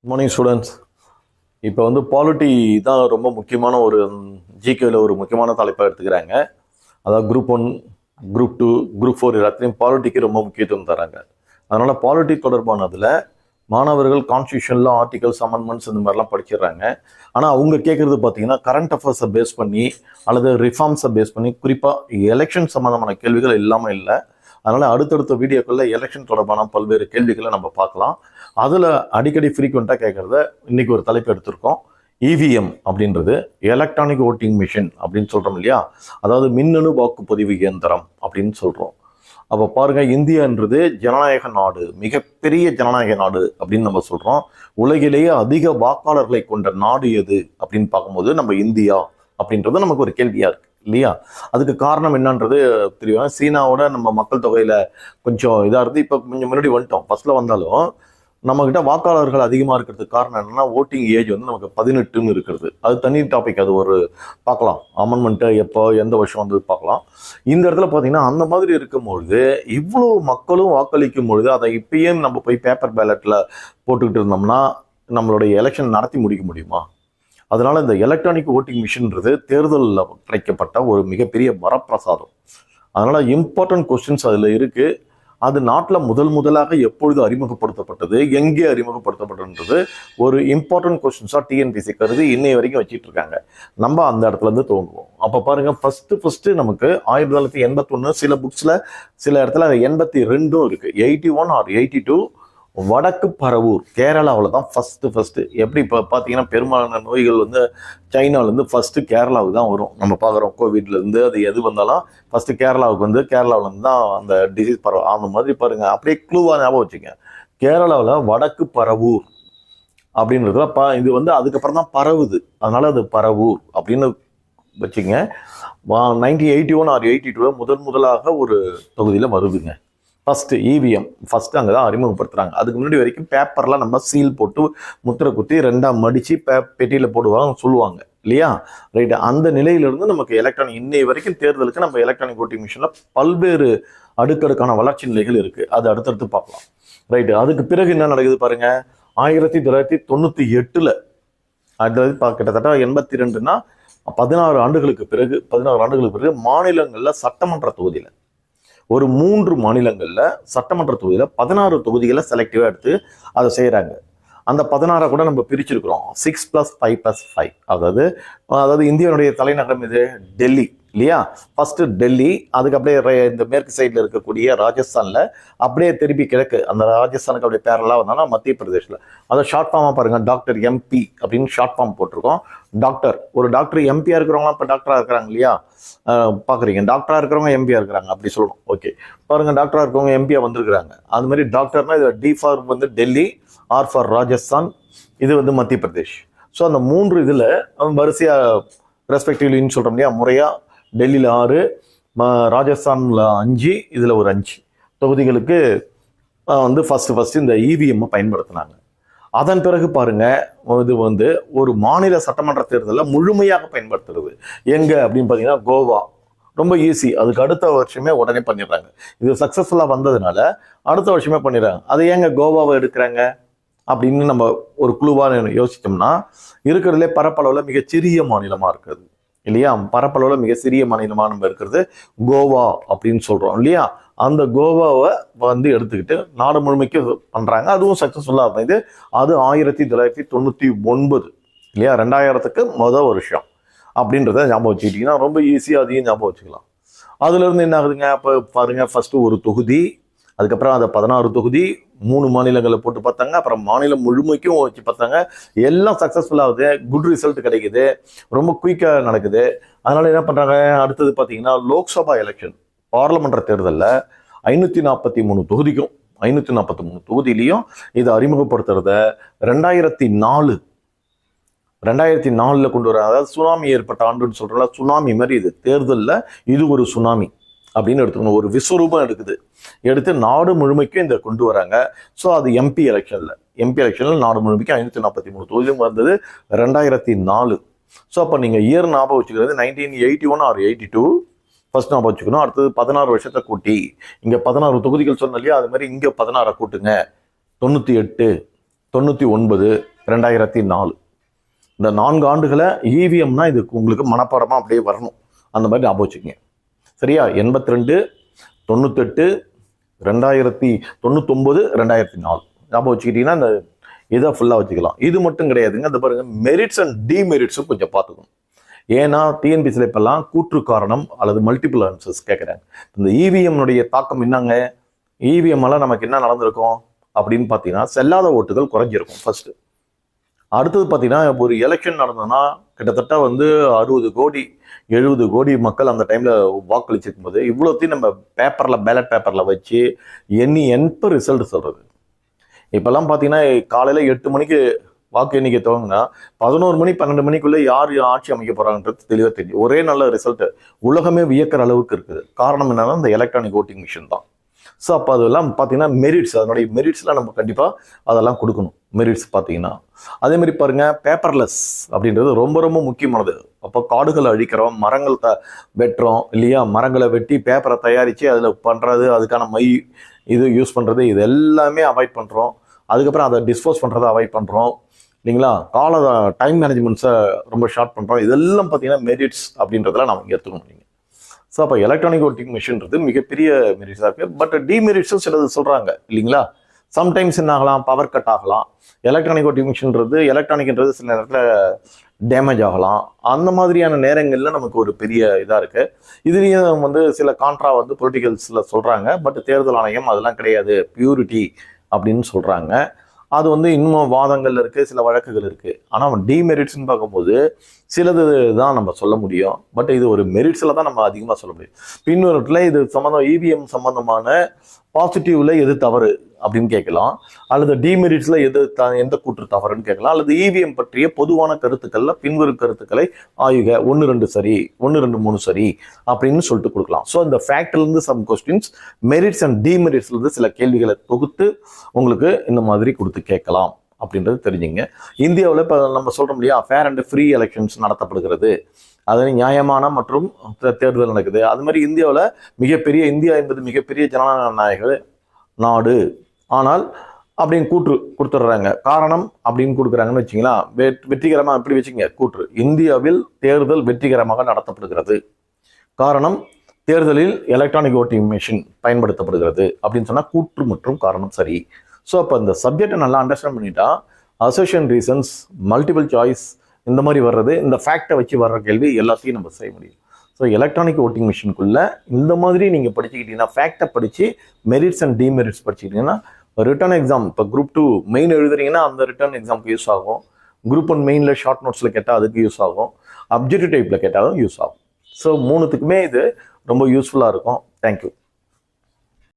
Morning students. இப்போ polity தான் ரொம்ப முக்கியமான ஒரு ஜிகேவில் ஒரு முக்கியமான தலைப்பாக எடுத்துக்கிறாங்க. அதாவது குரூப் 1, குரூப் 2, குரூப் 4 எல்லாத்துலேயும் பாலிட்டிக்கு ரொம்ப முக்கியத்துவம் தராங்க. அதனால் பாலிட்டி தொடர்பானதில் மாணவர்கள் கான்ஸ்டியூஷனில் ஆர்டிகல்ஸ், அமெண்ட்மெண்ட்ஸ் இந்த மாதிரிலாம் படிச்சிடுறாங்க. ஆனால் அவங்க கேட்குறது பார்த்தீங்கன்னா கரண்ட் அஃபேர்ஸை பேஸ் பண்ணி அல்லது ரிஃபார்ம்ஸை பேஸ் பண்ணி குறிப்பாக எலெக்ஷன் சம்மந்தமான கேள்விகள் இல்லாமல் இல்லை. அதனால் அடுத்தடுத்த வீடியோக்களில் எலெக்ஷன் தொடர்பான பல்வேறு கேள்விகளை நம்ம பார்க்கலாம். அதில் அடிக்கடி ஃப்ரீக்வெண்ட்டாக கேட்குறத இன்றைக்கி ஒரு தலைப்பு எடுத்திருக்கோம். இவிஎம் அப்படின்றது எலக்ட்ரானிக் ஓட்டிங் மிஷின் அப்படின்னு சொல்கிறோம் இல்லையா, அதாவது மின்னணு வாக்குப்பதிவு இயந்திரம் அப்படின்னு சொல்கிறோம். அப்போ பாருங்கள், இந்தியான்றது ஜனநாயக நாடு, மிகப்பெரிய ஜனநாயக நாடு அப்படின்னு நம்ம சொல்கிறோம். உலகிலேயே அதிக வாக்காளர்களை கொண்ட நாடு எது அப்படின்னு பார்க்கும்போது நம்ம இந்தியா அப்படின்றது நமக்கு ஒரு கேள்வியாக இருக்குது இல்லையா. அதுக்கு காரணம் என்னன்றது தெரியும். சீனாவோட நம்ம மக்கள் தொகையில் கொஞ்சம் இதாக இருந்து இப்போ கொஞ்சம் முன்னாடி வந்துட்டோம். ஃபர்ஸ்ட்டில் வந்தாலும் நம்மக்கிட்ட வாக்காளர்கள் அதிகமாக இருக்கிறதுக்கு காரணம் என்னென்னா ஓட்டிங் ஏஜ் நமக்கு 18ன்னு இருக்கிறது. அது தனி டாபிக், அது ஒரு பார்க்கலாம். அமெண்ட்மெண்ட்டு எப்போ எந்த வருஷம் பார்க்கலாம். இந்த இடத்துல பார்த்தீங்கன்னா அந்த மாதிரி இருக்கும்பொழுது இவ்வளோ மக்களும் வாக்களிக்கும் பொழுது அதை இப்பயே நம்ம போய் பேப்பர் பேலட்டில் போட்டுக்கிட்டு இருந்தோம்னா நம்மளுடைய எலெக்ஷன் நடத்தி முடிக்க முடியுமா? அதனால இந்த எலக்ட்ரானிக் ஓட்டிங் மிஷின்றது தேர்தலில் கிடைக்கப்பட்ட ஒரு மிகப்பெரிய வரப்பிரசாதம். அதனால இம்பார்ட்டன்ட் கொஸ்டின்ஸ் அதில் இருக்குது. அது நாட்டில் முதலாக எப்பொழுது அறிமுகப்படுத்தப்பட்டது, எங்கே அறிமுகப்படுத்தப்பட்டதுன்றது ஒரு இம்பார்ட்டன்ட் கொஸ்டின்ஸாக டிஎன்பிசி கருதி இன்னைய வரைக்கும் வச்சுட்டு இருக்காங்க. நம்ம அந்த இடத்துல இருந்து துவங்குவோம். அப்போ பாருங்க, ஃபர்ஸ்ட் நமக்கு 1981 சில புக்ஸில் சில இடத்துல 82 இருக்கு. 81 ஆர் 82 வடக்கு பரவூர் கேரளாவில் தான் ஃபர்ஸ்ட். எப்படி இப்போ பார்த்தீங்கன்னா பெரும்பாலான நோய்கள் சைனாவிலேருந்து ஃபர்ஸ்ட் கேரளாவுக்கு தான் வரும். நம்ம பார்க்குறோம் கோவிட்லேருந்து அது எது வந்தாலும் ஃபர்ஸ்ட் கேரளாவுக்கு கேரளாவிலேருந்து தான் அந்த டிசீஸ் பரவும். அந்த மாதிரி பாருங்கள், அப்படியே க்ளூவாக ஞாபகம் வச்சுங்க. கேரளாவில் வடக்கு பரவூர் அப்படின்றதுல இது அதுக்கப்புறம் தான் பரவுது. அதனால அது பரவூர் அப்படின்னு வச்சுங்க. 1981 ஆர் 82 முதலாக ஒரு தொகுதியில் வருதுங்க. ஃபர்ஸ்ட் இவிஎம் அங்கே தான் அறிமுகப்படுத்துகிறாங்க. அதுக்கு முன்னாடி வரைக்கும் பேப்பர்லாம் நம்ம சீல் போட்டு முத்திரை குத்தி 2ஆக மடித்து பெட்டியில் போடுவாங்க சொல்லுவாங்க இல்லையா. ரைட்டு, அந்த நிலையிலிருந்து நமக்கு எலக்ட்ரானிக் இன்னைய வரைக்கும் தேர்தலுக்கு நம்ம எலக்ட்ரானிக் ஓட்டிங் மிஷினில் பல்வேறு அடுக்கடுக்கான வளர்ச்சி நிலைகள் இருக்குது. அது அடுத்தடுத்து பார்க்கலாம். ரைட்டு, அதுக்கு பிறகு என்ன நடக்குது பாருங்கள். 1998 கிட்டத்தட்ட 82ன்னா 16 ஆண்டுகளுக்கு பிறகு மாநிலங்களில் சட்டமன்ற தொகுதியில் ஒரு 3 மாநிலங்களில் சட்டமன்ற தொகுதியில் 16 தொகுதிகளை செலக்டிவாக எடுத்து அதை செய்கிறாங்க. அந்த 16 கூட நம்ம பிரிச்சிருக்கிறோம் 6+5+5. அதாவது இந்தியாவுடைய தலைநகரம் இது டெல்லி இல்லையா. ஃபர்ஸ்ட் டெல்லி, அதுக்கு அப்படியே இந்த மேற்கு சைடில் இருக்கக்கூடிய ராஜஸ்தானில் அப்படியே திருப்பி கிழக்கு அந்த ராஜஸ்தானுக்கு அப்படியே பேரலாக வந்தாலும் மத்திய பிரதேஷில். அதை ஷார்ட் ஃபார்மாக பாருங்கள், டாக்டர் எம்பி அப்படின்னு ஷார்ட் ஃபார்ம் போட்டிருக்கோம். ஒரு டாக்டர் எம்பியாக இருக்கிறவங்களாம் இப்போ டாக்டராக இருக்கிறாங்க இல்லையா. பார்க்குறீங்க, டாக்டராக இருக்கிறவங்க எம்பியாக இருக்கிறாங்க அப்படி சொல்லணும். ஓகே பாருங்கள், டாக்டராக இருக்கிறவங்க எம்பியாக வந்திருக்கிறாங்க. அது மாதிரி டாக்டர்னா இது D for Delhi, R for Rajasthan, இது மத்திய பிரதேஷ். ஸோ அந்த 3 இதில் வரிசையாக ரெஸ்பெக்டிவ்லின்னு சொல்கிறோம் இல்லையா. முறையாக டெல்லியில் 6, ராஜஸ்தானில் 5, இதில் ஒரு 5 தொகுதிகளுக்கு ஃபர்ஸ்ட் இந்த இவிஎம்மை பயன்படுத்தினாங்க. அதன் பிறகு பாருங்க, இது ஒரு மாநில சட்டமன்ற தேர்தலில் முழுமையாக பயன்படுத்துறது எங்க அப்படின்னு பார்த்தீங்கன்னா கோவா. ரொம்ப ஈஸி, அதுக்கு அடுத்த வருஷமே உடனே பண்ணிடுறாங்க. இது சக்ஸஸ்ஃபுல்லாக வந்ததுனால அடுத்த வருஷமே பண்ணிடுறாங்க. அது ஏங்க கோவாவை எடுக்கிறாங்க அப்படின்னு நம்ம ஒரு குழுவாக யோசிச்சோம்னா, இருக்கிறதுலே பரப்பளவில் மிகச்சிறிய மாநிலமாக இருக்குது இல்லையா. பரப்பளவில் மிக சிறிய மாநிலமாக நம்ம இருக்கிறது கோவா அப்படின்னு சொல்கிறோம் இல்லையா. அந்த கோவாவை எடுத்துக்கிட்டு நாடு முழுமைக்கு பண்ணுறாங்க. அதுவும் சக்ஸஸ்ஃபுல்லாக இருந்தது. அது 1999 இல்லையா, 2000க்கு வருஷம் அப்படின்றத ஞாபகம் வச்சுக்கிட்டிங்கன்னா ரொம்ப ஈஸியாக அதையும் ஞாபகம் வச்சுக்கலாம். அதுலேருந்து என்ன ஆகுதுங்க, அப்போ பாருங்கள், ஃபஸ்ட்டு ஒரு தொகுதி, அதுக்கப்புறம் அதை 16 தொகுதி 3 மாநிலங்களில் போட்டு பார்த்தாங்க. அப்புறம் மாநிலம் முழுமைக்கும் வச்சு பார்த்தாங்க. எல்லாம் சக்ஸஸ்ஃபுல்லாகுது, குட் ரிசல்ட் கிடைக்குது, ரொம்ப குயிக்காக நடக்குது. அதனால் என்ன பண்ணுறாங்க, அடுத்தது பார்த்தீங்கன்னா லோக்சபா எலெக்ஷன் பார்லமெண்ட் தேர்தலில் 543 தொகுதிக்கும் 543 தொகுதியிலையும் இதை அறிமுகப்படுத்துறத 2004 கொண்டு வர. அதாவது சுனாமி ஏற்பட்ட ஆண்டுன்னு சொல்கிறோம்ல, சுனாமி மாதிரி இது தேர்தலில் இது ஒரு சுனாமி அப்படின்னு எடுத்துக்கணும். ஒரு விஸ்வரூபம் எடுத்து நாடு முழுமைக்கும் இதை கொண்டு வராங்க. ஸோ அது எம்பி எலெக்ஷனில் நாடு முழுமைக்கும் 543 தொகுதியும் வந்தது 2004. ஸோ அப்போ நீங்கள் இயர் ஞாபகம் வச்சுக்கிறது 1981 ஆர் 82 ஃபர்ஸ்ட் ஞாபகம் வச்சுக்கணும். அடுத்தது 16 வருஷத்தை கூட்டி இங்கே 16 தொகுதிகள் சொன்ன இல்லையா, அது மாதிரி இங்கே 16 கூட்டுங்க 98 99, 2004 இந்த 4 ஆண்டுகளை இவிஎம்னா இதுக்கு உங்களுக்கு மனப்பாடமாக அப்படியே வரணும். அந்த மாதிரி ஞாபகம் வச்சுக்கோங்க. சரியா? 82, 98, 2099, 2004 ஞாபகம் வச்சுக்கிட்டீங்கன்னா இந்த இதை ஃபுல்லாக வச்சுக்கலாம். இது மட்டும் கிடையாதுங்க. இந்த பாருங்க, மெரிட்ஸ் அண்ட் டிமெரிட்ஸும் கொஞ்சம் பார்த்துக்கணும். ஏன்னா டிஎன்பிசியில் இப்பெல்லாம் கூற்று காரணம் அல்லது மல்டிபிள் ஆன்சர்ஸ் கேட்குறாங்க. இந்த இவிஎம்னுடைய தாக்கம் என்னங்க? இவிஎம்மால் நமக்கு என்ன நடந்திருக்கும் அப்படின்னு பார்த்தீங்கன்னா, செல்லாத ஓட்டுகள் குறைஞ்சிருக்கும் ஃபர்ஸ்ட். அடுத்தது பார்த்தீங்கன்னா, ஒரு எலெக்ஷன் நடந்ததுன்னா கிட்டத்தட்ட 60 கோடி 70 கோடி மக்கள் அந்த டைமில் வாக்களிச்சிருக்கும் போது இவ்வளோத்தையும் நம்ம பேப்பரில் பேலட் பேப்பரில் வச்சு எப்போ ரிசல்ட் சொல்கிறது. இப்போல்லாம் பார்த்தீங்கன்னா காலையில் 8 மணிக்கு வாக்கு எண்ணிக்கை துவங்கினா 11 மணி 12 மணிக்குள்ளே யார் ஆட்சி அமைக்க போகிறாங்கன்றது தெளிவாக தெரியும். ஒரே நல்ல ரிசல்ட் உலகமே வியக்கிற அளவுக்கு இருக்குது. காரணம் என்னன்னா இந்த எலக்ட்ரானிக் ஓட்டிங் மிஷின் தான். ஸோ அப்போ அதெல்லாம் பார்த்தீங்கன்னா மெரிட்ஸ், அதனுடைய மெரிட்ஸ்லாம் நம்ம கண்டிப்பாக அதெல்லாம் கொடுக்கணும். மெரிட்ஸ் பார்த்தீங்கன்னா அதே மாதிரி பாருங்க, பேப்பர்லெஸ் அப்படின்றது ரொம்ப ரொம்ப முக்கியமானது. அப்போ காடுகளை அழிக்கிறோம், மரங்கள் வெட்டுறோம் இல்லையா? மரங்களை வெட்டி பேப்பரை தயாரித்து அதில் பண்ணுறது, அதுக்கான இது யூஸ் பண்ணுறது, இது எல்லாமே அவாய்ட் பண்ணுறோம். அதுக்கப்புறம் அதை டிஸ்போஸ் பண்ணுறதை அவாய்ட் பண்ணுறோம் இல்லைங்களா? டைம் மேனேஜ்மெண்ட்ஸை ரொம்ப ஷார்ட் பண்ணுறோம். இதெல்லாம் பார்த்தீங்கன்னா மெரிட்ஸ் அப்படின்றதெல்லாம் நம்ம இங்கே எடுத்துக்கணும். நீங்கள் ஸோ அப்போ எலக்ட்ரானிக் ஓட்டிங் மிஷின்றது மிகப்பெரிய மெரிட்ஸாக இருக்குது. பட் டிமெரிட்ஸும் சிலது சொல்கிறாங்க இல்லைங்களா? சம்டைம்ஸ் என்ன ஆகலாம், பவர் கட் ஆகலாம். எலக்ட்ரானிக் ஓட்டிங் மிஷின்றது எலக்ட்ரானிக்ன்றது சில நேரத்தில் டேமேஜ் ஆகலாம். அந்த மாதிரியான நேரங்களில் நமக்கு ஒரு பெரிய இதாக இருக்குது. இதுலேயும் சில கான்ட்ரா பொலிட்டிக்கல்ஸில் சொல்கிறாங்க. பட் தேர்தல் ஆணையம் அதெல்லாம் கிடையாது, பியூரிட்டி அப்படின்னு சொல்கிறாங்க. அது இன்னும் வாதங்கள் இருக்குது, சில வழக்குகள் இருக்குது. ஆனால் டிமெரிட்ஸ்ன்னு பார்க்கும்போது சிலது தான் நம்ம சொல்ல முடியும். பட் இது ஒரு மெரிட்ஸில் தான் நம்ம அதிகமாக சொல்ல முடியும். பின்வரத்தில் இது சம்மந்தம் இவிஎம் சம்மந்தமான பாசிட்டிவ்ல எது தவறு அப்படின்னு கேட்கலாம், அல்லது டிமெரிட்ஸ்ல எந்த கூற்று தவறுன்னு கேட்கலாம், அல்லது இவிஎம் பற்றிய பொதுவான கருத்துக்கள்ல பின்வரும் கருத்துக்களை ஆயுக 1, 2 சரி, 1, 2, 3 சரி அப்படின்னு சொல்லிட்டு கொடுக்கலாம். ஸோ இந்த ஃபேக்ட்ல இருந்து சம் கொஸ்டின்ஸ், மெரிட்ஸ் அண்ட் டிமெரிட்ஸ்ல இருந்து சில கேள்விகளை தொகுத்து உங்களுக்கு இந்த மாதிரி கொடுத்து கேட்கலாம் அப்படின்றது தெரிஞ்சுங்க. இந்தியாவில் இப்போ நம்ம சொல்றோம் இல்லையா, ஃபேர் அண்ட் ஃப்ரீ எலெக்ஷன்ஸ் நடத்தப்படுகிறது, அது நியாயமான மற்றும் தேர்தல் நடக்குது. அது மாதிரி இந்தியாவில் இந்தியா என்பது மிகப்பெரிய ஜனநாயக நாடு. ஆனால் அப்படின்னு கூற்று கொடுத்துட்றாங்க. காரணம் அப்படின்னு கொடுக்குறாங்கன்னு வச்சிங்களா, வெற்றிகரமாக எப்படி வச்சுங்க கூற்று, இந்தியாவில் தேர்தல் வெற்றிகரமாக நடத்தப்படுகிறது. காரணம், தேர்தலில் எலக்ட்ரானிக் ஓட்டிங் மிஷின் பயன்படுத்தப்படுகிறது அப்படின்னு சொன்னால் கூற்று மற்றும் காரணம் சரி. ஸோ அப்போ இந்த சப்ஜெக்டை நல்லா அண்டர்ஸ்டாண்ட் பண்ணிட்டா அசோசியேஷன் ரீசன்ஸ், மல்டிபிள் சாய்ஸ் இந்த மாதிரி வர்றது, இந்த ஃபேக்டை வச்சு வர்ற கேள்வி எல்லாத்தையும் நம்ம செய்ய முடியும். ஸோ எலக்ட்ரானிக் ஓட்டிங் மிஷினுக்குள்ள இந்த மாதிரி நீங்கள் படிச்சுக்கிட்டீங்கன்னா, ஃபேக்டை படித்து மெரிட்ஸ் அண்ட் டிமெரிட்ஸ் படிச்சுக்கிட்டீங்கன்னா ரிட்டன் எக்ஸாம், இப்போ குரூப் 2 மெயின் எழுதுறீங்கன்னா அந்த ரிட்டன் எக்ஸாமுக்கு யூஸ் ஆகும். குரூப் 1 மெயினில் ஷார்ட் நோட்ஸில் கேட்டால் அதுக்கு யூஸ் ஆகும். அப்ஜெக்டிவ் டைப்பில் கேட்டாலும் யூஸ் ஆகும். ஸோ 3த்துக்குமே இது ரொம்ப யூஸ்ஃபுல்லாக இருக்கும். தேங்க்யூ.